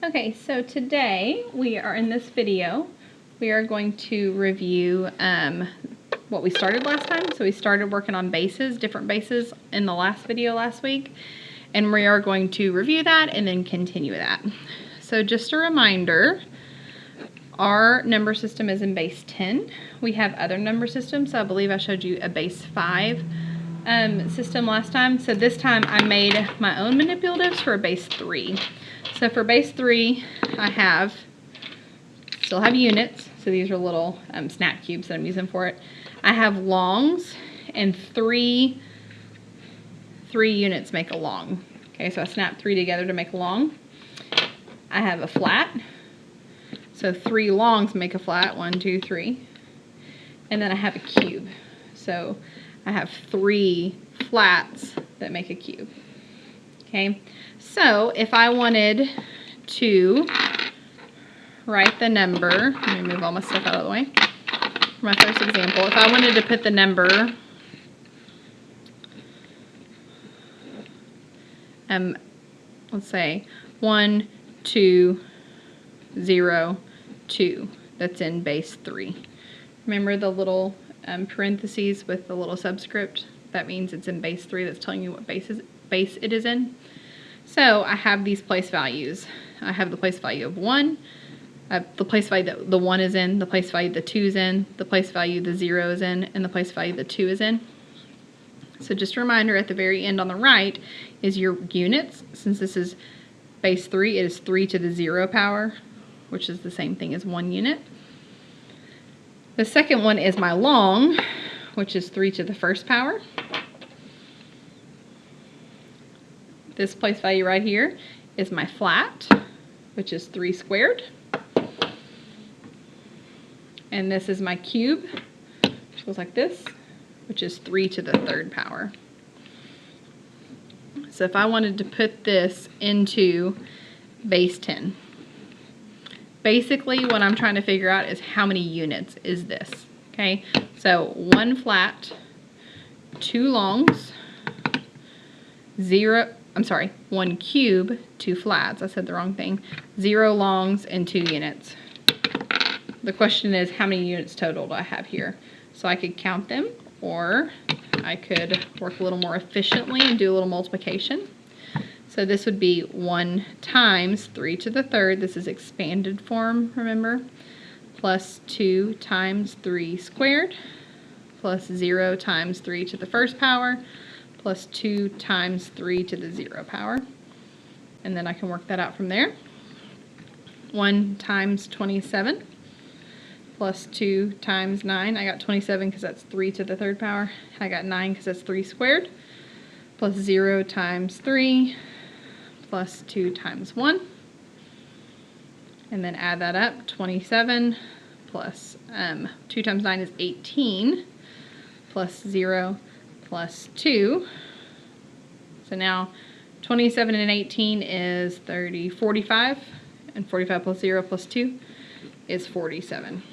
Okay, so today we are in this video, we are going to review what we started last time. So we started working on bases, different bases in the last video last week, and we are going to review that and then continue that. So just a reminder, our number system is in base 10. We have other number systems, so I believe I showed you a base 5 system last time. So this time I made my own manipulatives for a base 3. So for base 3, I still have units. So these are little snack cubes that I'm using for it. I have longs, and three units make a long. Okay, so I snap 3 together to make a long. I have a flat. So 3 longs make a flat, 1, 2, 3. And then I have a cube. So I have 3 flats that make a cube. Okay, so if I wanted to write the number, let me move all my stuff out of the way. For my first example, if I wanted to put the number let's say 1, 2, 0, 2, that's in base 3. Remember the little parentheses with the little subscript? That means it's in base 3. That's telling you what base it is in. So I have these place values. I have the place value of 1, the place value that the 1 is in, the place value the 2 is in, the place value the 0 is in, and the place value the 2 is in. So just a reminder, at the very end on the right is your units. Since this is base 3, it is 3 to the 0 power, which is the same thing as 1 unit. The second one is my long, which is 3 to the first power. This place value right here is my flat, which is 3 squared. And this is my cube, which goes like this, which is 3 to the third power. So if I wanted to put this into base 10, basically what I'm trying to figure out is how many units is this. Okay, so 1 flat, 2 longs, 1 cube, 2 flats, I said the wrong thing, 0 longs, and 2 units. The question is, how many units total do I have here? So I could count them, or I could work a little more efficiently and do a little multiplication. So this would be 1 times 3 to the third, this is expanded form, remember, plus 2 times 3 squared, plus 0 times 3 to the first power, plus 2 times 3 to the 0 power. And then I can work that out from there. 1 times 27 plus 2 times 9. I got 27 because that's 3 to the third power. I got 9 because that's 3 squared. Plus 0 times 3 plus 2 times 1. And then add that up. 27 plus 2 times 9 is 18 plus 0 plus 2. So now 27 and 18 is 45, and 45 plus 0 plus 2 is 47.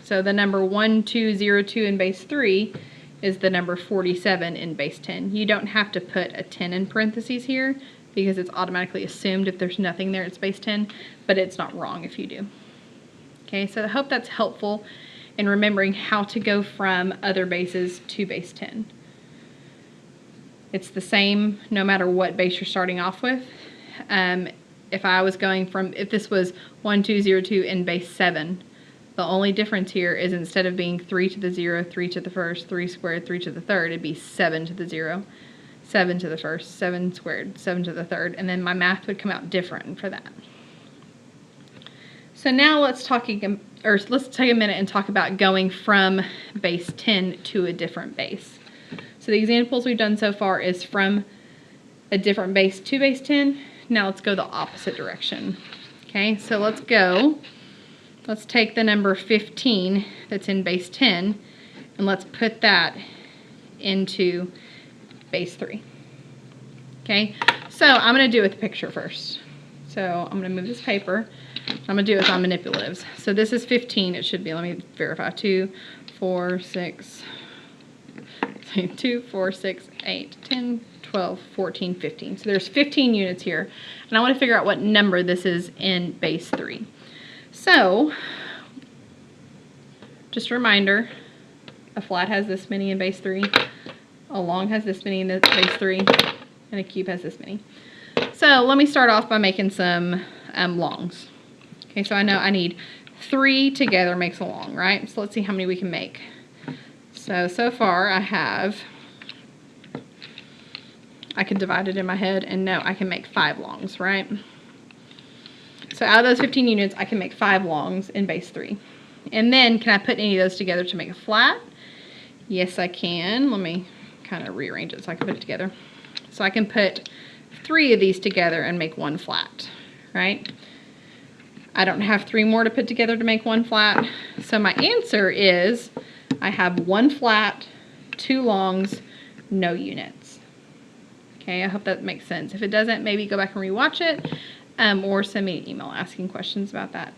So the number 1202 in base 3 is the number 47 in base 10. You don't have to put a 10 in parentheses here because it's automatically assumed if there's nothing there it's base 10, but it's not wrong if you do. Okay, so I hope that's helpful in remembering how to go from other bases to base 10. It's the same no matter what base you're starting off with. If this was 1202 in base 7, the only difference here is instead of being 3 to the 0, 3 to the first, 3 squared, 3 to the third, it'd be 7 to the 0, 7 to the first, 7 squared, 7 to the third, and then my math would come out different for that. So now let's take a minute and talk about going from base 10 to a different base. So the examples we've done so far is from a different base to base 10. Now let's go the opposite direction. Okay, so let's take the number 15 that's in base 10 and let's put that into base 3. Okay, so I'm going to do it with the picture first. So I'm going to move this paper. I'm going to do it with my manipulatives. So this is 15. It should be, let me verify, 2, 4, 6, 2, 4, 6, 8, 10, 12, 14, 15. So there's 15 units here. And I want to figure out what number this is in base 3. So, just a reminder, a flat has this many in base 3, a long has this many in base 3, and a cube has this many. So let me start off by making some longs. Okay, so I know I need 3 together makes a long, right? So let's see how many we can make. So far I can divide it in my head and know I can make 5 longs, right? So out of those 15 units, I can make 5 longs in base 3. And then, can I put any of those together to make a flat? Yes, I can. Let me kind of rearrange it so I can put it together. So I can put 3 of these together and make 1 flat, right? I don't have 3 more to put together to make 1 flat. So my answer is I have 1 flat, 2 longs, no units. Okay, I hope that makes sense. If it doesn't, maybe go back and rewatch it, or send me an email asking questions about that.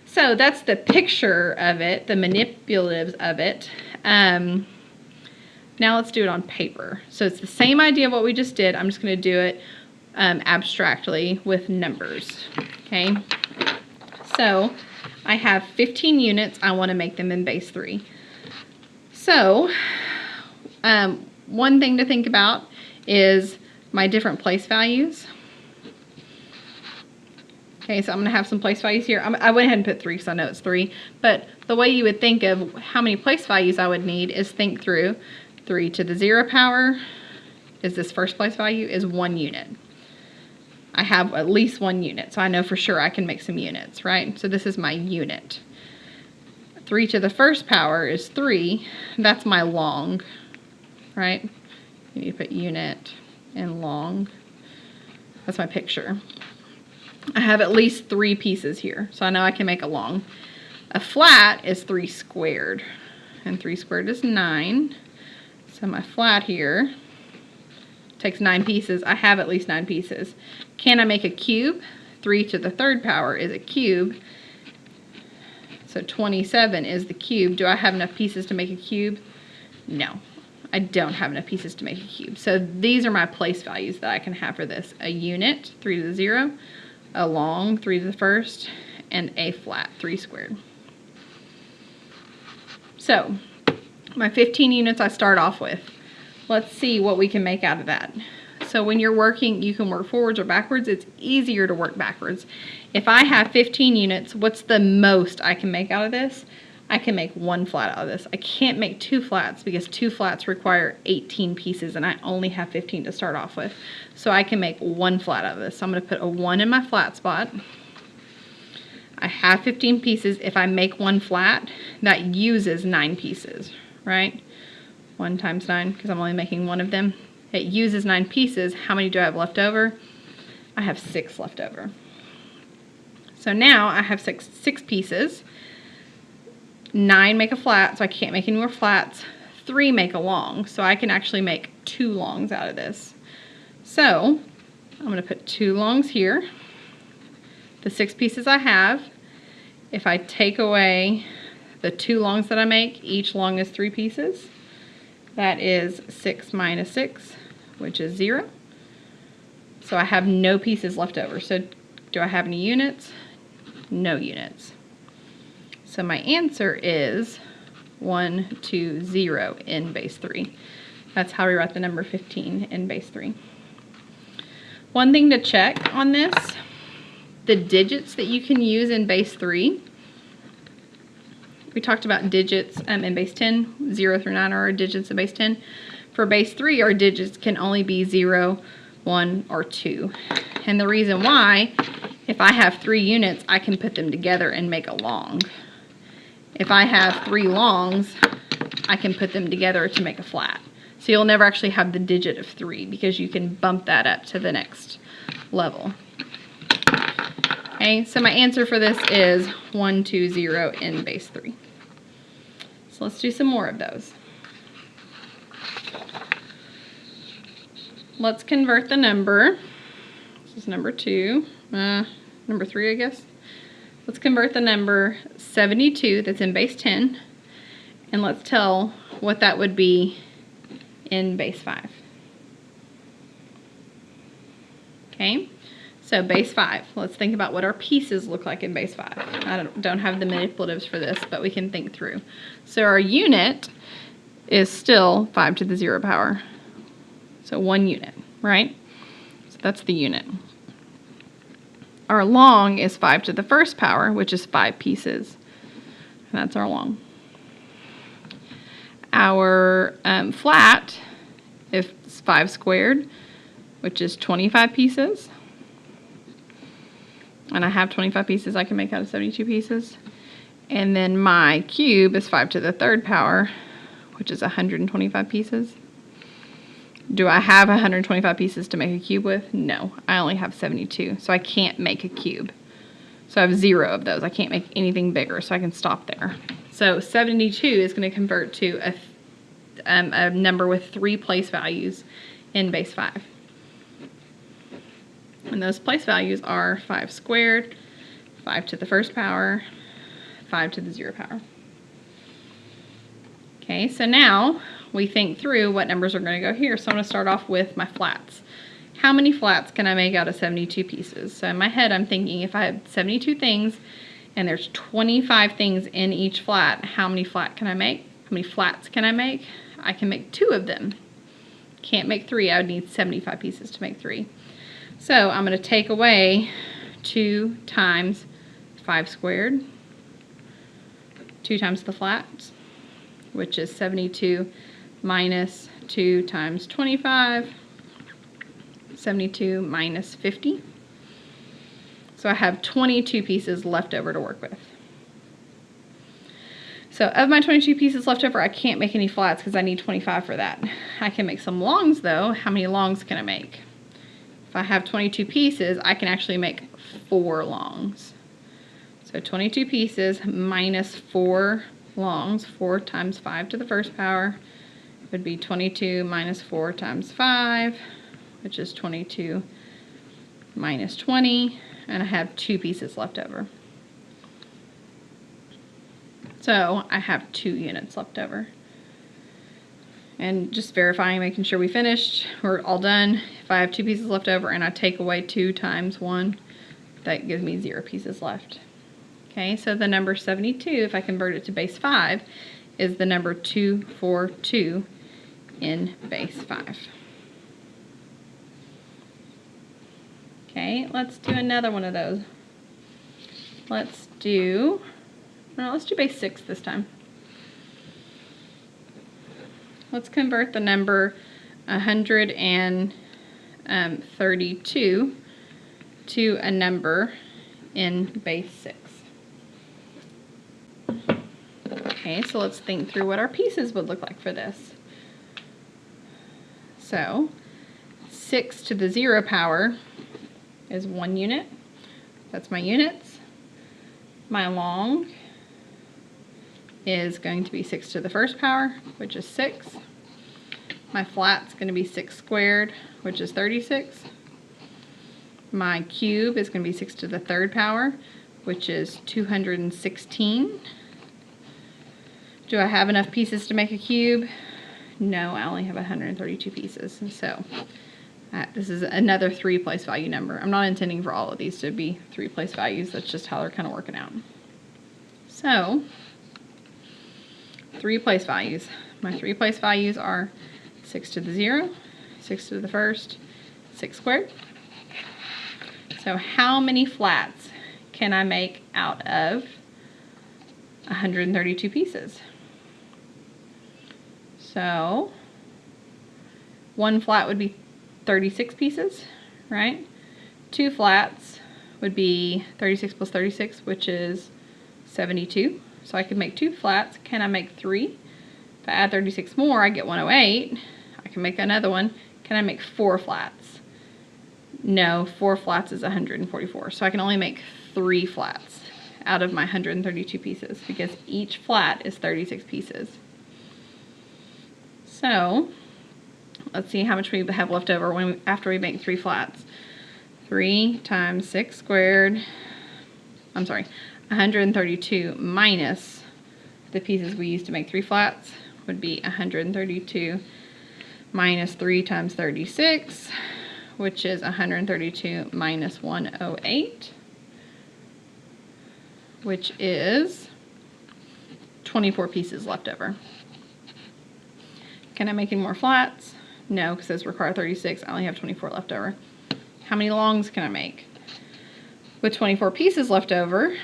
So that's the picture of it, the manipulatives of it. Now let's do it on paper. So it's the same idea of what we just did. I'm just going to do it abstractly with numbers. Okay. So I have 15 units. I want to make them in base 3. So one thing to think about is my different place values. Okay, so I'm going to have some place values here. I went ahead and put 3 because I know it's 3. But the way you would think of how many place values I would need is think through 3 to the 0 power is this first place value is 1 unit. I have at least 1 unit, so I know for sure I can make some units, right? So this is my unit. 3 to the first power is 3. That's my long, right? You need to put unit and long. That's my picture. I have at least 3 pieces here, so I know I can make a long. A flat is 3 squared, and 3 squared is 9. So my flat here takes 9 pieces. I have at least 9 pieces. Can I make a cube? 3 to the third power is a cube. So 27 is the cube. Do I have enough pieces to make a cube? No, I don't have enough pieces to make a cube. So these are my place values that I can have for this. A unit, 3 to the 0. A long, 3 to the first, and a flat, 3 squared. So, my 15 units I start off with. Let's see what we can make out of that. So when you're working, you can work forwards or backwards. It's easier to work backwards. If I have 15 units, what's the most I can make out of this? I can make 1 flat out of this. I can't make 2 flats because 2 flats require 18 pieces and I only have 15 to start off with. So I can make 1 flat out of this. So I'm going to put a 1 in my flat spot. I have 15 pieces. If I make 1 flat, that uses 9 pieces, right? 1 times 9, because I'm only making 1 of them. It uses 9 pieces. How many do I have left over? I have 6 left over. So now I have six pieces. 9 make a flat, so I can't make any more flats. 3 make a long, so I can actually make 2 longs out of this. So I'm going to put 2 longs here. The 6 pieces I have, if I take away the 2 longs that I make, each long is 3 pieces. That is 6 minus 6, which is 0. So I have no pieces left over. So do I have any units? No units. So my answer is 1, 2, 0 in base 3. That's how we write the number 15 in base 3. One thing to check on this, the digits that you can use in base 3. We talked about digits in base 10. 0 through 9 are our digits in base 10. For base 3, our digits can only be 0, 1, or 2. And the reason why, if I have 3 units, I can put them together and make a long. If I have 3 longs, I can put them together to make a flat. So you'll never actually have the digit of 3 because you can bump that up to the next level. Okay, so my answer for this is 1, 2, 0 in base 3. So let's do some more of those. Let's convert the number. This is number 2. Number 3, I guess. Let's convert the number 72 that's in base 10, and let's tell what that would be in base 5. Okay, so base 5. Let's think about what our pieces look like in base 5. I don't have the manipulatives for this, but we can think through. So our unit is still 5 to the 0 power. So 1 unit, right? So that's the unit. Our long is 5 to the first power, which is 5 pieces. And that's our long. Our flat, if it's 5 squared, which is 25 pieces. And I have 25 pieces I can make out of 72 pieces. And then my cube is 5 to the third power, which is 125 pieces. Do I have 125 pieces to make a cube with? No, I only have 72, so I can't make a cube. So I have 0 of those. I can't make anything bigger, so I can stop there. So 72 is going to convert to a number with 3 place values in base 5. And those place values are 5 squared, 5 to the first power, 5 to the 0 power. Okay, so now we think through what numbers are going to go here. So I'm going to start off with my flats. How many flats can I make out of 72 pieces? So in my head, I'm thinking if I have 72 things and there's 25 things in each flat, how many flats can I make? How many flats can I make? I can make 2 of them. Can't make 3. I would need 75 pieces to make 3. So I'm going to take away 2 times 5 squared, 2 times the flats, which is 72 minus 2 times 25, 72 minus 50. So I have 22 pieces left over to work with. So of my 22 pieces left over, I can't make any flats because I need 25 for that. I can make some longs though. How many longs can I make? If I have 22 pieces, I can actually make 4 longs. So 22 pieces minus 4 longs, 4 times 5 to the first power, would be 22 minus 4 times 5, which is 22 minus 20, and I have 2 pieces left over. So I have 2 units left over. And just verifying, making sure we finished, we're all done. If I have 2 pieces left over and I take away 2 times 1, that gives me 0 pieces left. Okay, so the number 72, if I convert it to base 5, is the number 242 in base 5. Okay, let's do another one of those. Let's do base 6 this time. Let's convert the number 132 to a number in base 6. Okay, so let's think through what our pieces would look like for this. So 6 to the 0 power is 1 unit. That's my units. My long is going to be 6 to the first power, which is 6. My flat's going to be 6 squared, which is 36. My cube is going to be 6 to the third power, which is 216. Do I have enough pieces to make a cube? No, I only have 132 pieces. So this is another 3 place value number. I'm not intending for all of these to be 3 place values. That's just how they're kind of working out. So 3 place values. My 3 place values are 6 to the 0, 6 to the first, 6 squared. So how many flats can I make out of 132 pieces? So 1 flat would be 36 pieces, right? 2 flats would be 36 plus 36, which is 72. So I could make 2 flats. Can I make 3? If I add 36 more, I get 108. I can make another one. Can I make 4 flats? No, 4 flats is 144. So I can only make 3 flats out of my 132 pieces because each flat is 36 pieces. So let's see how much we have left over after we make 3 flats. 3 times 6 squared, 132 minus the pieces we used to make 3 flats would be 132 minus 3 times 36, which is 132 minus 108, which is 24 pieces left over. Can I make any more flats? No, because those require 36. I only have 24 left over. How many longs can I make? With 24 pieces left over,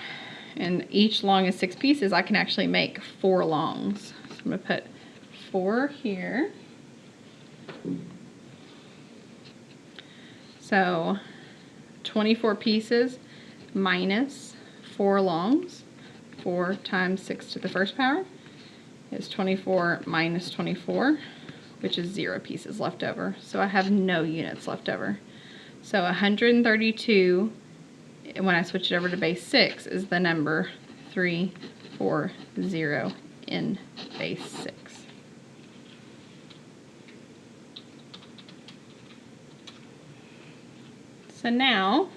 and each long is 6 pieces, I can actually make 4 longs. So I'm going to put 4 here. So 24 pieces minus 4 longs. 4 times 6 to the first power is 24 minus 24, which is 0 pieces left over. So I have no units left over. So 132, when I switch it over to base 6, is the number 340 in base 6. So now,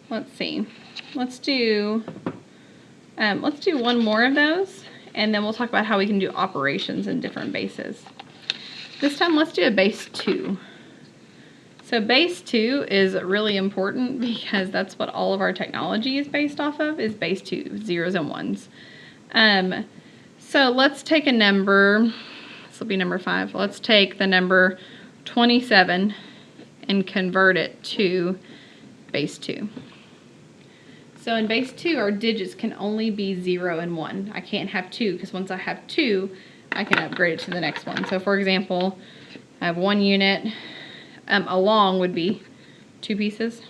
let's see. Let's do one more of those, and then we'll talk about how we can do operations in different bases. This time, let's do a base 2. So base 2 is really important because that's what all of our technology is based off of, is base 2, zeros and ones. So let's take a number, this will be number 5. Let's take the number 27 and convert it to base 2. So in base 2, our digits can only be 0 and 1. I can't have 2 because once I have 2, I can upgrade it to the next one. So for example, I have 1 unit. A long would be 2 pieces.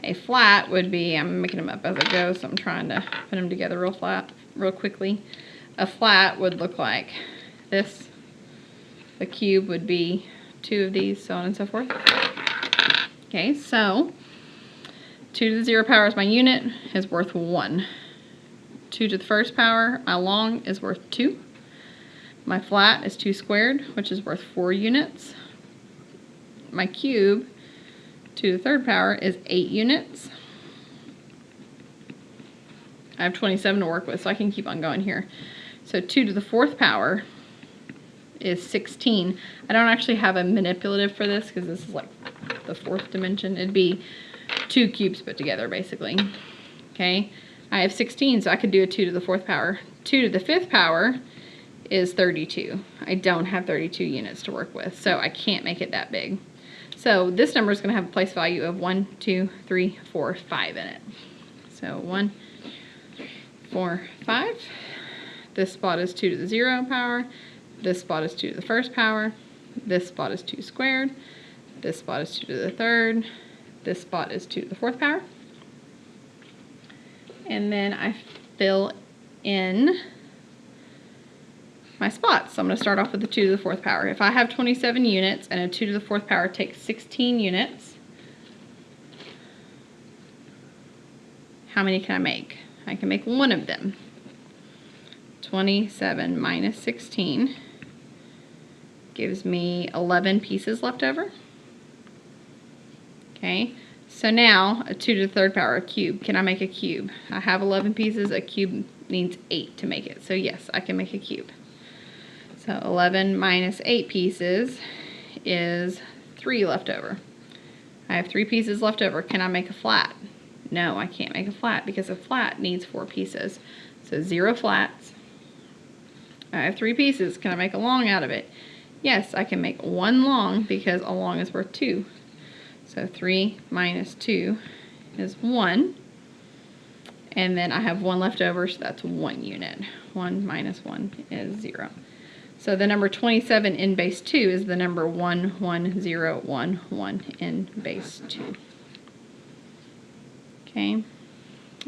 A flat would be, I'm making them up as I go, so I'm trying to put them together real quickly. A flat would look like this. A cube would be 2 of these, so on and so forth. Okay, so 2 to the 0 power is my unit, is worth 1. 2 to the first power, my long is worth 2. My flat is 2 squared, which is worth 4 units. My cube, 2 to the third power, is 8 units. I have 27 to work with, so I can keep on going here. So 2 to the fourth power is 16. I don't actually have a manipulative for this because this is like the 4th dimension. It'd be 2 cubes put together, basically. Okay, I have 16, so I could do a 2 to the 4th power. 2 to the 5th power is 32. I don't have 32 units to work with, so I can't make it that big. So this number is going to have a place value of 1, 2, 3, 4, 5 in it. So 1, 4, 5. This spot is 2 to the 0 power. This spot is 2 to the first power. This spot is 2 squared. This spot is 2 to the third. This spot is 2 to the 4th power. And then I fill in my spots. So I'm going to start off with the 2 to the 4th power. If I have 27 units and a 2 to the 4th power takes 16 units, how many can I make? I can make 1 of them. 27 minus 16 gives me 11 pieces left over. Okay, so now a 2 to the 3rd power, a cube. Can I make a cube? I have 11 pieces. A cube needs 8 to make it. So yes, I can make a cube. So 11 minus 8 pieces is 3 left over. I have 3 pieces left over. Can I make a flat? No, I can't make a flat because a flat needs 4 pieces. So 0 flats. I have 3 pieces. Can I make a long out of it? Yes, I can make 1 long because a long is worth 2. So 3 minus 2 is 1. And then I have 1 left over, so that's 1 unit. 1 minus 1 is 0. So the number 27 in base 2 is the number 11011 in base 2. Okay,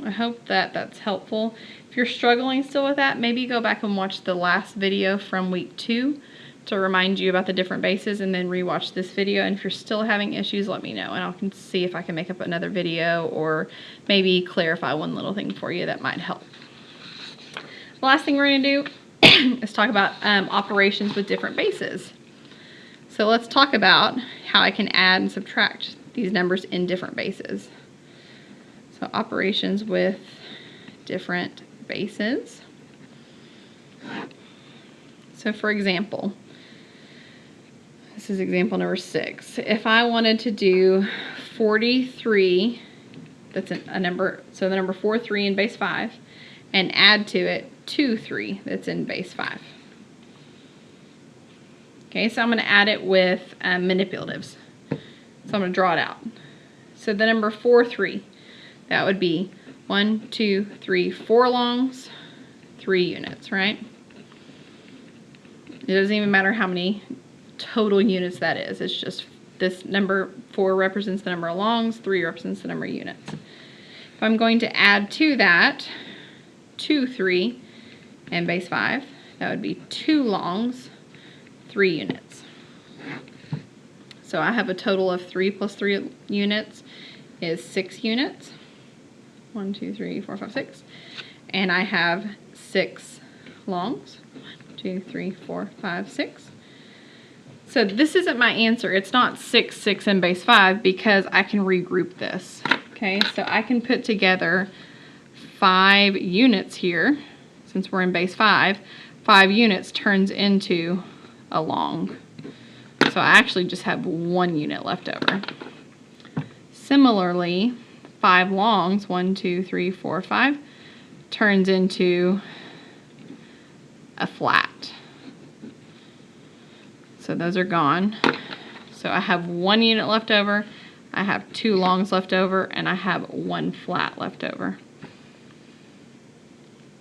I hope that that's helpful. If you're struggling still with that, maybe go back and watch the last video from week 2 to remind you about the different bases, and then rewatch this video. And if you're still having issues, let me know, and I can see if I can make up another video or maybe clarify one little thing for you that might help. The last thing we're going to do is talk about operations with different bases. So let's talk about how I can add and subtract these numbers in different bases. So operations with different bases. So for example, this is example number 6. If I wanted to do 43, that's a number, so the number 43 in base 5, and add to it 23 that's in base 5. Okay, so I'm going to add it with manipulatives. So I'm going to draw it out. So the number 43, that would be 1, 2, 3, 4 longs, 3 units, right? It doesn't even matter how many total units that is. It's just this number 4 represents the number of longs, 3 represents the number of units. If I'm going to add to that 2, 3 and base 5, that would be 2 longs, 3 units. So I have a total of 3 plus 3 units is 6 units. 1, 2, 3, 4, 5, 6. And I have 6 longs. 1, 2, 3, 4, 5, 6. So this isn't my answer. It's not 6, 6, and base 5 because I can regroup this. Okay, so I can put together 5 units here. Since we're in base 5, 5 units turns into a long. So I actually just have 1 unit left over. Similarly, 5 longs, 1, 2, 3, 4, 5, turns into a flat. So those are gone. So I have 1 unit left over, I have 2 longs left over, and I have 1 flat left over.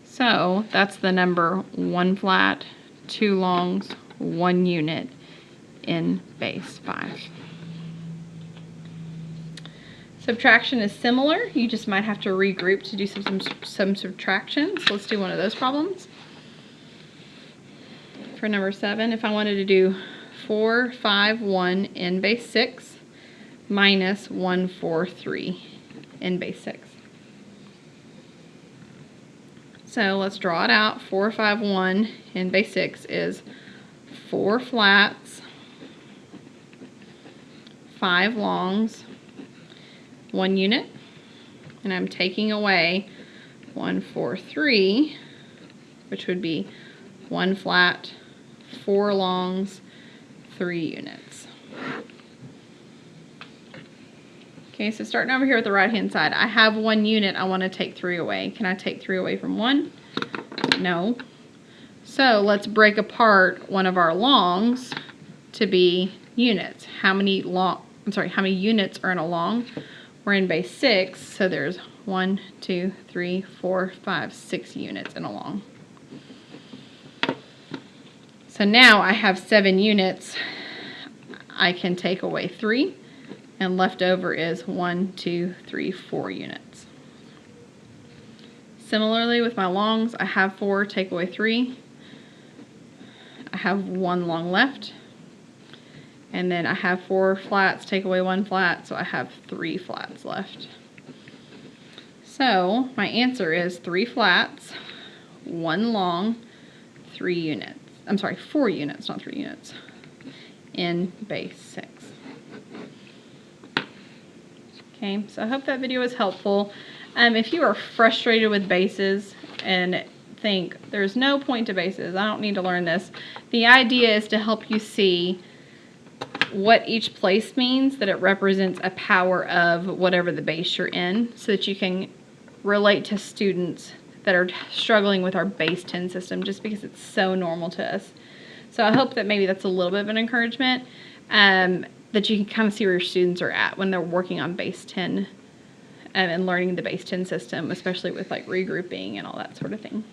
So that's the number 1 flat, 2 longs, 1 unit in base 5. Subtraction is similar. You just might have to regroup to do some subtraction. So let's do one of those problems. For number 7, if I wanted to do 4, 5, 1 in base 6 minus 1, 4, 3 in base 6. So let's draw it out. 4, 5, 1 in base 6 is 4 flats, 5 longs, 1 unit, and I'm taking away 1, 4, 3, which would be 1 flat, 4 longs, 3 units. Okay, so starting over here at the right hand side, I have 1 unit, I want to take 3 away. Can I take 3 away from 1? No. So let's break apart one of our longs to be units. How many units are in a long? We're in base 6, so there's 1, 2, 3, 4, 5, 6 units in a long. So now I have 7 units. I can take away 3, and left over is 1, 2, 3, 4 units. Similarly with my longs, I have 4, take away 3. I have 1 long left. And then I have 4 flats, take away 1 flat, so I have 3 flats left. So my answer is 3 flats, 1 long, 3 units. I'm sorry, 4 units, not 3 units, in base 6. Okay, so I hope that video was helpful. If you are frustrated with bases and think there's no point to bases, I don't need to learn this, the idea is to help you see what each place means, that it represents a power of whatever the base you're in, so that you can relate to students that are struggling with our base 10 system, just because it's so normal to us. So I hope that maybe that's a little bit of an encouragement, that you can kind of see where your students are at when they're working on base 10 and learning the base 10 system, especially with like regrouping and all that sort of thing.